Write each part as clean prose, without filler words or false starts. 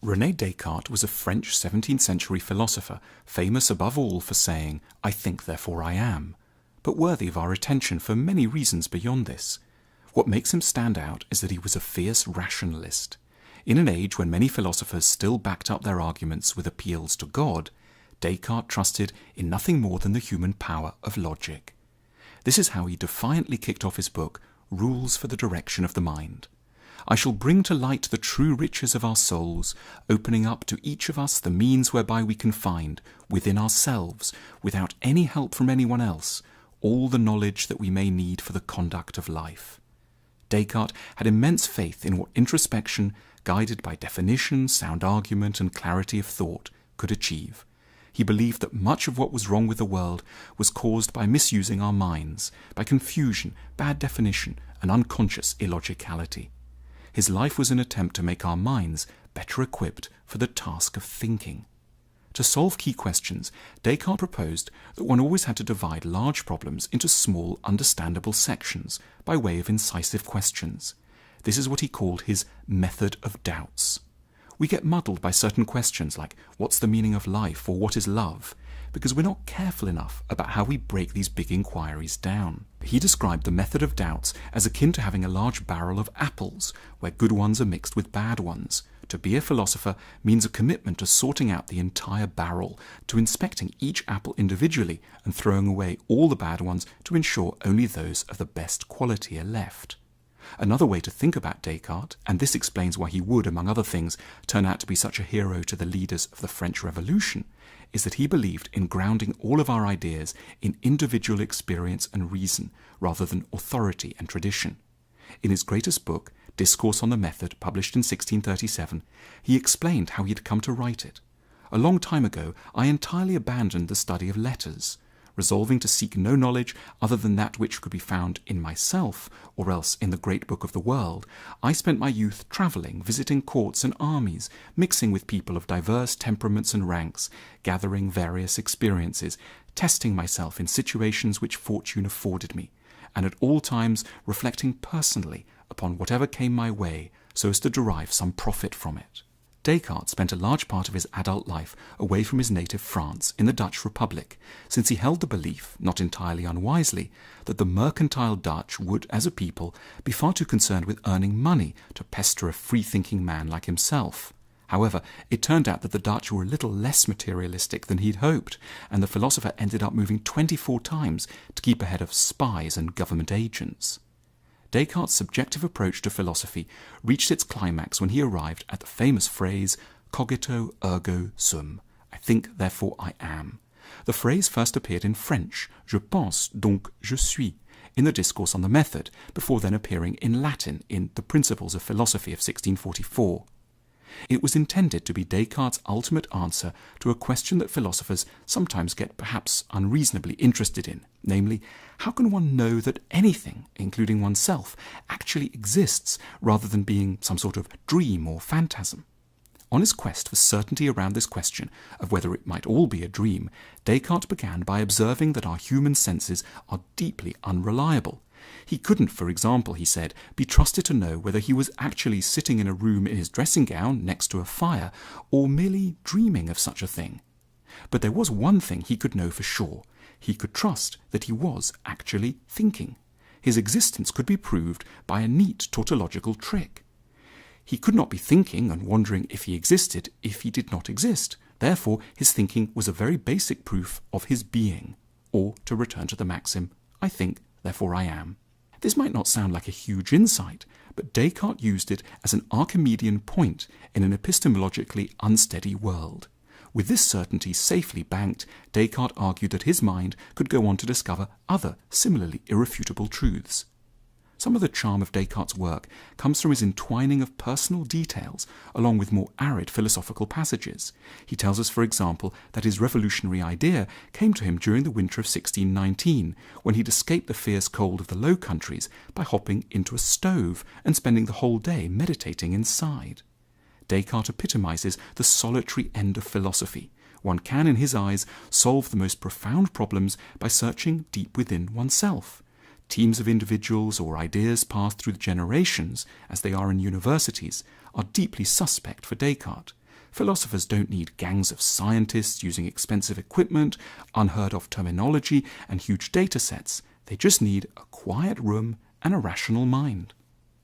René Descartes was a French 17th century philosopher, famous above all for saying, "I think, therefore I am," but worthy of our attention for many reasons beyond this. What makes him stand out is that he was a fierce rationalist. In an age when many philosophers still backed up their arguments with appeals to God, Descartes trusted in nothing more than the human power of logic. This is how he defiantly kicked off his book, Rules for the Direction of the Mind. "I shall bring to light the true riches of our souls, opening up to each of us the means whereby we can find, within ourselves, without any help from anyone else, all the knowledge that we may need for the conduct of life." Descartes had immense faith in what introspection, guided by definition, sound argument, and clarity of thought, could achieve. He believed that much of what was wrong with the world was caused by misusing our minds, by confusion, bad definition, and unconscious illogicality. His life was an attempt to make our minds better equipped for the task of thinking. To solve key questions, Descartes proposed that one always had to divide large problems into small, understandable sections by way of incisive questions. This is what he called his method of doubts. We get muddled by certain questions like, what's the meaning of life, or what is love, because we're not careful enough about how we break these big inquiries down. He described the method of doubts as akin to having a large barrel of apples, where good ones are mixed with bad ones. To be a philosopher means a commitment to sorting out the entire barrel, to inspecting each apple individually and throwing away all the bad ones to ensure only those of the best quality are left. Another way to think about Descartes, and this explains why he would, among other things, turn out to be such a hero to the leaders of the French Revolution, is that he believed in grounding all of our ideas in individual experience and reason, rather than authority and tradition. In his greatest book, Discourse on the Method, published in 1637, he explained how he had come to write it. "A long time ago, I entirely abandoned the study of letters. Resolving to seek no knowledge other than that which could be found in myself, or else in the great book of the world, I spent my youth travelling, visiting courts and armies, mixing with people of diverse temperaments and ranks, gathering various experiences, testing myself in situations which fortune afforded me, and at all times reflecting personally upon whatever came my way, so as to derive some profit from it." Descartes spent a large part of his adult life away from his native France in the Dutch Republic, since he held the belief, not entirely unwisely, that the mercantile Dutch would, as a people, be far too concerned with earning money to pester a free-thinking man like himself. However, it turned out that the Dutch were a little less materialistic than he'd hoped, and the philosopher ended up moving 24 times to keep ahead of spies and government agents. Descartes' subjective approach to philosophy reached its climax when he arrived at the famous phrase, "Cogito ergo sum," I think, therefore I am. The phrase first appeared in French, "Je pense, donc je suis," in the Discourse on the Method, before then appearing in Latin in The Principles of Philosophy of 1644. It was intended to be Descartes' ultimate answer to a question that philosophers sometimes get perhaps unreasonably interested in, namely, how can one know that anything, including oneself, actually exists rather than being some sort of dream or phantasm? On his quest for certainty around this question of whether it might all be a dream, Descartes began by observing that our human senses are deeply unreliable. He couldn't, for example, he said, be trusted to know whether he was actually sitting in a room in his dressing gown next to a fire, or merely dreaming of such a thing. But there was one thing he could know for sure. He could trust that he was actually thinking. His existence could be proved by a neat tautological trick. He could not be thinking and wondering if he existed if he did not exist. Therefore, his thinking was a very basic proof of his being. Or, to return to the maxim, I think, therefore I am. This might not sound like a huge insight, but Descartes used it as an Archimedean point in an epistemologically unsteady world. With this certainty safely banked, Descartes argued that his mind could go on to discover other similarly irrefutable truths. Some of the charm of Descartes' work comes from his entwining of personal details along with more arid philosophical passages. He tells us, for example, that his revolutionary idea came to him during the winter of 1619, when he'd escaped the fierce cold of the Low Countries by hopping into a stove and spending the whole day meditating inside. Descartes epitomizes the solitary end of philosophy. One can, in his eyes, solve the most profound problems by searching deep within oneself. Teams of individuals or ideas passed through the generations, as they are in universities, are deeply suspect for Descartes. Philosophers don't need gangs of scientists using expensive equipment, unheard of terminology, and huge data sets. They just need a quiet room and a rational mind.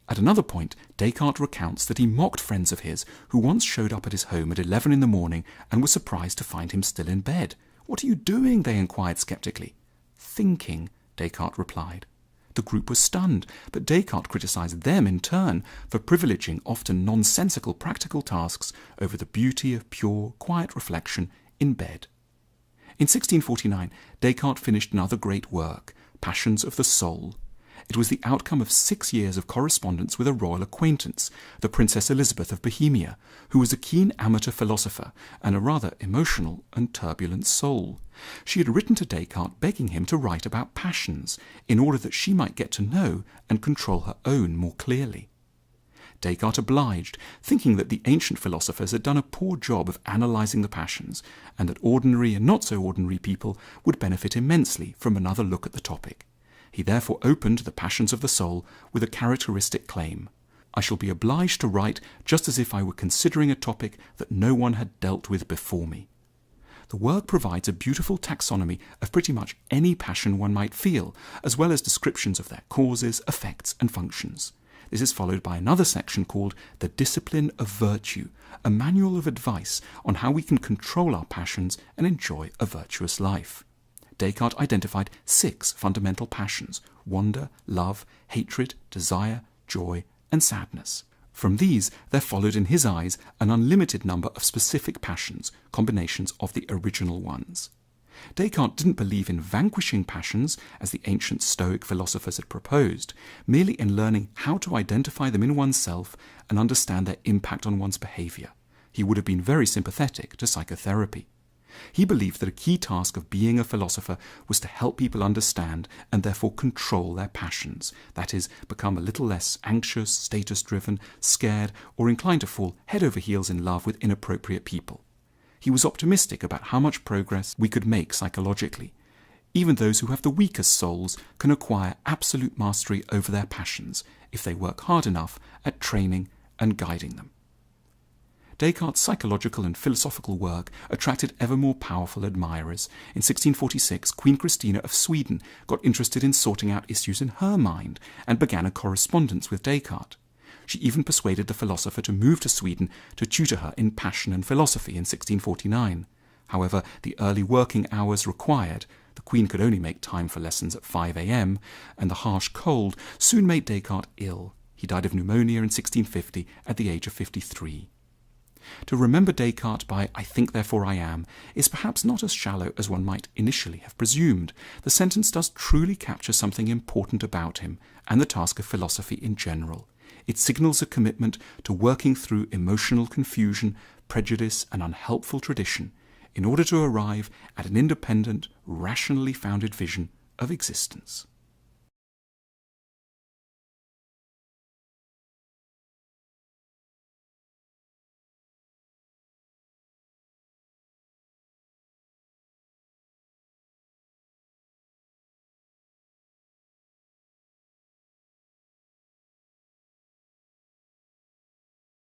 At another point, Descartes recounts that he mocked friends of his who once showed up at his home at 11 in the morning and were surprised to find him still in bed. "What are you doing?" they inquired skeptically. "Thinking," Descartes replied. The group was stunned, but Descartes criticized them in turn for privileging often nonsensical practical tasks over the beauty of pure, quiet reflection in bed. In 1649, Descartes finished another great work, Passions of the Soul. It was the outcome of 6 years of correspondence with a royal acquaintance, the Princess Elizabeth of Bohemia, who was a keen amateur philosopher and a rather emotional and turbulent soul. She had written to Descartes begging him to write about passions, in order that she might get to know and control her own more clearly. Descartes obliged, thinking that the ancient philosophers had done a poor job of analysing the passions, and that ordinary and not so ordinary people would benefit immensely from another look at the topic. He therefore opened the Passions of the Soul with a characteristic claim: "I shall be obliged to write just as if I were considering a topic that no one had dealt with before me." The work provides a beautiful taxonomy of pretty much any passion one might feel, as well as descriptions of their causes, effects, and functions. This is followed by another section called The Discipline of Virtue, a manual of advice on how we can control our passions and enjoy a virtuous life. Descartes identified 6 fundamental passions: wonder, love, hatred, desire, joy, and sadness. From these, there followed in his eyes an unlimited number of specific passions, combinations of the original ones. Descartes didn't believe in vanquishing passions, as the ancient Stoic philosophers had proposed, merely in learning how to identify them in oneself and understand their impact on one's behaviour. He would have been very sympathetic to psychotherapy. He believed that a key task of being a philosopher was to help people understand and therefore control their passions, that is, become a little less anxious, status-driven, scared, or inclined to fall head over heels in love with inappropriate people. He was optimistic about how much progress we could make psychologically. Even those who have the weakest souls can acquire absolute mastery over their passions if they work hard enough at training and guiding them. Descartes' psychological and philosophical work attracted ever more powerful admirers. In 1646, Queen Christina of Sweden got interested in sorting out issues in her mind and began a correspondence with Descartes. She even persuaded the philosopher to move to Sweden to tutor her in passion and philosophy in 1649. However, the early working hours required, the Queen could only make time for lessons at 5 a.m., and the harsh cold soon made Descartes ill. He died of pneumonia in 1650 at the age of 53. To remember Descartes by "I think therefore I am" is perhaps not as shallow as one might initially have presumed. The sentence does truly capture something important about him and the task of philosophy in general. It signals a commitment to working through emotional confusion, prejudice, and unhelpful tradition in order to arrive at an independent, rationally founded vision of existence.